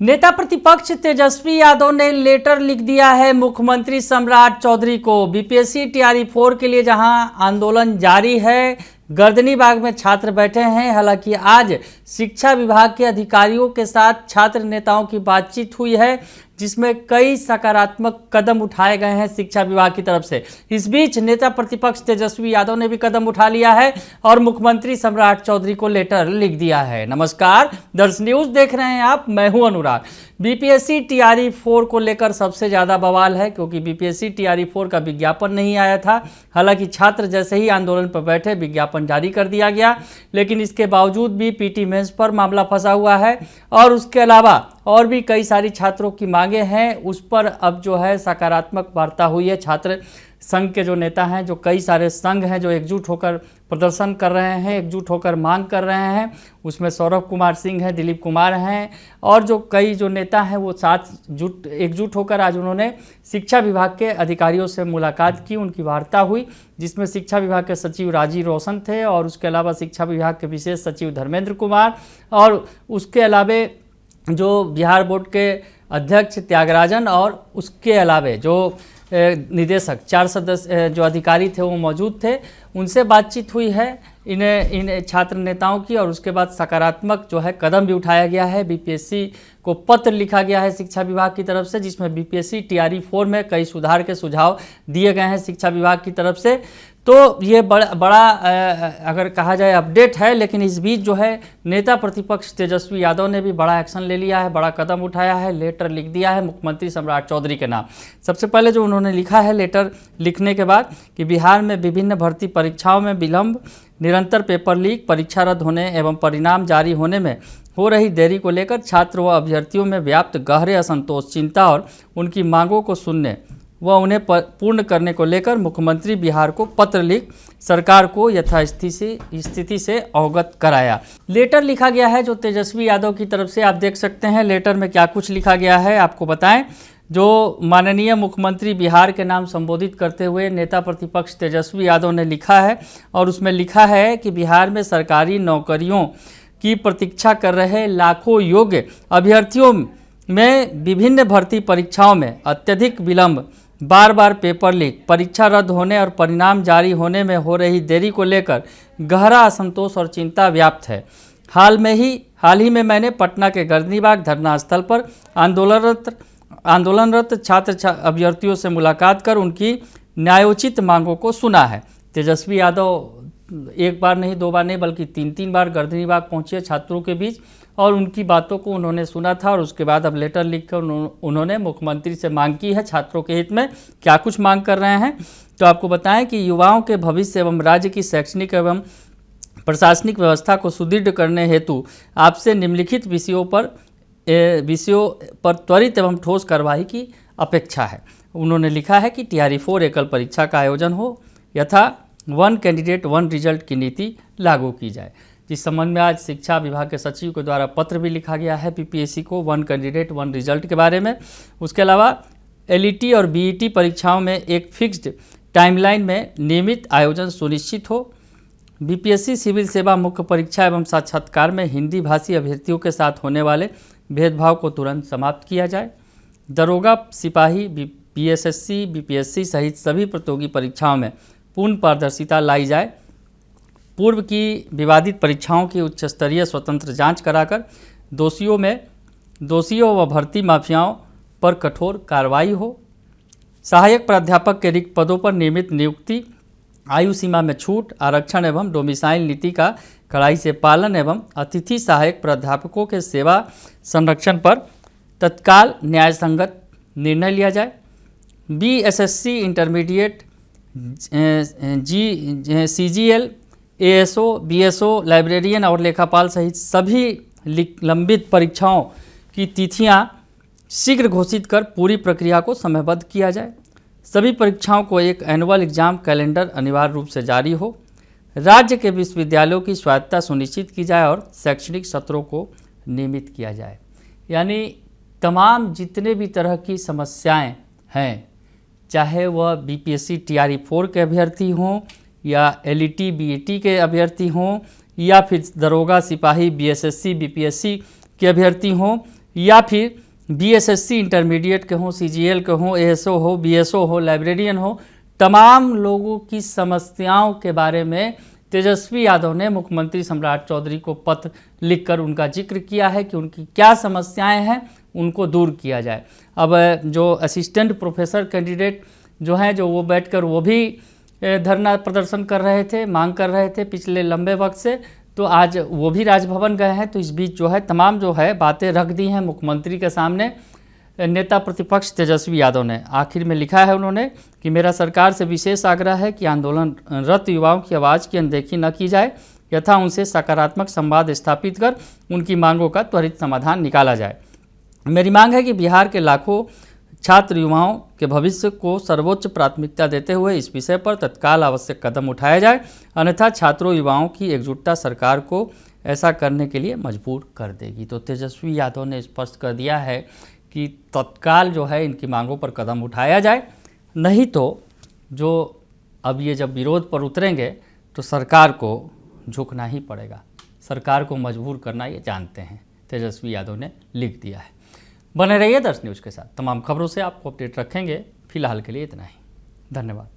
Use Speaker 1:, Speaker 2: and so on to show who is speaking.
Speaker 1: नेता प्रतिपक्ष तेजस्वी यादव ने लेटर लिख दिया है मुख्यमंत्री सम्राट चौधरी को। बीपीएससी टीआरई 4 के लिए जहां आंदोलन जारी है, गर्दनीबाग में छात्र बैठे हैं। हालांकि आज शिक्षा विभाग के अधिकारियों के साथ छात्र नेताओं की बातचीत हुई है, जिसमें कई सकारात्मक कदम उठाए गए हैं शिक्षा विभाग की तरफ से। इस बीच नेता प्रतिपक्ष तेजस्वी यादव ने भी कदम उठा लिया है और मुख्यमंत्री सम्राट चौधरी को लेटर लिख दिया है। नमस्कार, दर्श न्यूज देख रहे हैं आप, मैं हूं अनुराग। बीपीएससी टीआरई 4 को लेकर सबसे ज़्यादा बवाल है, क्योंकि बीपीएससी टीआरई 4 का विज्ञापन नहीं आया था। हालांकि छात्र जैसे ही आंदोलन पर बैठे, विज्ञापन जारी कर दिया गया, लेकिन इसके बावजूद भी पीटी मेंस पर मामला फंसा हुआ है और उसके अलावा और भी कई सारी छात्रों की मांगे हैं। उस पर अब जो है सकारात्मक वार्ता हुई है। छात्र संघ के जो नेता हैं, जो कई सारे संघ हैं जो एकजुट होकर प्रदर्शन कर रहे हैं, एकजुट होकर मांग कर रहे हैं, उसमें सौरभ कुमार सिंह हैं, दिलीप कुमार हैं और जो कई जो नेता हैं वो एकजुट होकर आज उन्होंने शिक्षा विभाग के अधिकारियों से मुलाकात की। उनकी वार्ता हुई, जिसमें शिक्षा विभाग के सचिव राजीव रोशन थे और उसके अलावा शिक्षा विभाग के विशेष सचिव धर्मेंद्र कुमार और उसके अलावा जो बिहार बोर्ड के अध्यक्ष त्यागराजन और उसके अलावा जो निदेशक 4 सदस्य जो अधिकारी थे वो मौजूद थे। उनसे बातचीत हुई है इन छात्र नेताओं की और उसके बाद सकारात्मक जो है कदम भी उठाया गया है। बीपीएससी को पत्र लिखा गया है शिक्षा विभाग की तरफ से, जिसमें बीपीएससी टीआरई 4 में कई सुधार के सुझाव दिए गए हैं शिक्षा विभाग की तरफ से। तो ये बड़ा अगर कहा जाए अपडेट है। लेकिन इस बीच जो है नेता प्रतिपक्ष तेजस्वी यादव ने भी बड़ा एक्शन ले लिया है, बड़ा कदम उठाया है, लेटर लिख दिया है मुख्यमंत्री सम्राट चौधरी के नाम। सबसे पहले जो उन्होंने लिखा है लेटर लिखने के बाद कि बिहार में विभिन्न भर्ती परीक्षाओं में विलंब, निरंतर पेपर लीक, परीक्षा रद्द होने एवं परिणाम जारी होने में हो रही देरी को लेकर छात्र व अभ्यर्थियों में व्याप्त गहरे असंतोष, चिंता और उनकी मांगों को सुनने व उन्हें पूर्ण करने को लेकर मुख्यमंत्री बिहार को पत्र लिख सरकार को यथास्थिति से अवगत कराया। लेटर लिखा गया है जो तेजस्वी यादव की तरफ से, आप देख सकते हैं लेटर में क्या कुछ लिखा गया है। आपको बताएं, जो माननीय मुख्यमंत्री बिहार के नाम संबोधित करते हुए नेता प्रतिपक्ष तेजस्वी यादव ने लिखा है और उसमें लिखा है कि बिहार में सरकारी नौकरियों की प्रतीक्षा कर रहे लाखों योग्य अभ्यर्थियों में विभिन्न भर्ती परीक्षाओं में अत्यधिक विलंब, बार बार पेपर लीक, परीक्षा रद्द होने और परिणाम जारी होने में हो रही देरी को लेकर गहरा असंतोष और चिंता व्याप्त है। हाल ही में मैंने पटना के गर्दनीबाग धरना स्थल पर आंदोलनरत छात्र अभ्यर्थियों से मुलाकात कर उनकी न्यायोचित मांगों को सुना है। तेजस्वी यादव एक बार नहीं, 2 बार नहीं, बल्कि 3 बार गर्दनीबाग पहुंचे छात्रों के बीच और उनकी बातों को उन्होंने सुना था और उसके बाद अब लेटर लिखकर उन्होंने मुख्यमंत्री से मांग की है। छात्रों के हित में क्या कुछ मांग कर रहे हैं, तो आपको बताएं कि युवाओं के भविष्य एवं राज्य की शैक्षणिक एवं प्रशासनिक व्यवस्था को सुदृढ़ करने हेतु आपसे निम्नलिखित विषयों पर त्वरित एवं ठोस कार्रवाई की अपेक्षा है। उन्होंने लिखा है कि टीआरई 4 एकल परीक्षा का आयोजन हो, यथा 1 कैंडिडेट 1 रिजल्ट की नीति लागू की जाए। जिस संबंध में आज शिक्षा विभाग के सचिव के द्वारा पत्र भी लिखा गया है बीपीएससी को 1 कैंडिडेट 1 रिजल्ट के बारे में। उसके अलावा एलईटी और बीईटी परीक्षाओं में एक फिक्स्ड टाइमलाइन में नियमित आयोजन सुनिश्चित हो। बीपीएससी सिविल सेवा मुख्य परीक्षा एवं साक्षात्कार में हिंदी भाषी अभ्यर्थियों के साथ होने वाले भेदभाव को तुरंत समाप्त किया जाए। दरोगा, सिपाही, बीएसएससी, बीपीएससी सहित सभी प्रतियोगी परीक्षाओं में पूर्ण पारदर्शिता लाई जाए। पूर्व की विवादित परीक्षाओं की उच्च स्तरीय स्वतंत्र जांच कराकर दोषियों व भर्ती माफियाओं पर कठोर कार्रवाई हो। सहायक प्राध्यापक के रिक्त पदों पर नियमित नियुक्ति, आयु सीमा में छूट, आरक्षण एवं डोमिसाइल नीति का कड़ाई से पालन एवं अतिथि सहायक प्राध्यापकों के सेवा संरक्षण पर तत्काल न्याय संगत निर्णय लिया जाए। BSSC intermediate, CGL, ASO, BSO, librarian और लेखापाल सहित सभी लंबित परीक्षाओं की तिथियां शीघ्र घोषित कर पूरी प्रक्रिया को समयबद्ध किया जाए। सभी परीक्षाओं को एक एनुअल एग्जाम कैलेंडर अनिवार्य रूप से जारी हो। राज्य के विश्वविद्यालयों की स्वायत्तता सुनिश्चित की जाए और शैक्षणिक सत्रों को नियमित किया जाए। यानी तमाम जितने भी तरह की समस्याएं हैं, चाहे वह बीपीएससी टीआरई 4 के अभ्यर्थी हों या एलईटी बीईटी के अभ्यर्थी हों या फिर दरोगा, सिपाही, बीएसएससी, बीपीएससी के अभ्यर्थी हों या फिर बीएसएससी इंटरमीडिएट के हों, सीजीएल के हों, एएसओ हो, बीएसओ हो, लाइब्रेरियन हो, तमाम लोगों की समस्याओं के बारे में तेजस्वी यादव ने मुख्यमंत्री सम्राट चौधरी को पत्र लिखकर उनका जिक्र किया है कि उनकी क्या समस्याएं हैं, उनको दूर किया जाए। अब जो असिस्टेंट प्रोफेसर कैंडिडेट जो हैं, जो वो बैठकर वो भी धरना प्रदर्शन कर रहे थे, मांग कर रहे थे पिछले लंबे वक्त से, तो आज वो भी राजभवन गए हैं। तो इस बीच जो है तमाम जो है बातें रख दी हैं मुख्यमंत्री के सामने नेता प्रतिपक्ष तेजस्वी यादव ने। आखिर में लिखा है उन्होंने कि मेरा सरकार से विशेष आग्रह है कि आंदोलनरत युवाओं की आवाज़ की अनदेखी न की जाए, यथा उनसे सकारात्मक संवाद स्थापित कर उनकी मांगों का त्वरित समाधान निकाला जाए। मेरी मांग है कि बिहार के लाखों छात्र युवाओं के भविष्य को सर्वोच्च प्राथमिकता देते हुए इस विषय पर तत्काल आवश्यक कदम उठाया जाए, अन्यथा छात्रों युवाओं की एकजुटता सरकार को ऐसा करने के लिए मजबूर कर देगी। तो तेजस्वी यादव ने स्पष्ट कर दिया है कि तत्काल जो है इनकी मांगों पर कदम उठाया जाए, नहीं तो जो अब ये जब विरोध पर उतरेंगे तो सरकार को झुकना ही पड़ेगा, सरकार को मजबूर करना ये जानते हैं, तेजस्वी यादव ने लिख दिया है। बने रहिए दर्श न्यूज़ के साथ, तमाम खबरों से आपको अपडेट रखेंगे। फिलहाल के लिए इतना ही, धन्यवाद।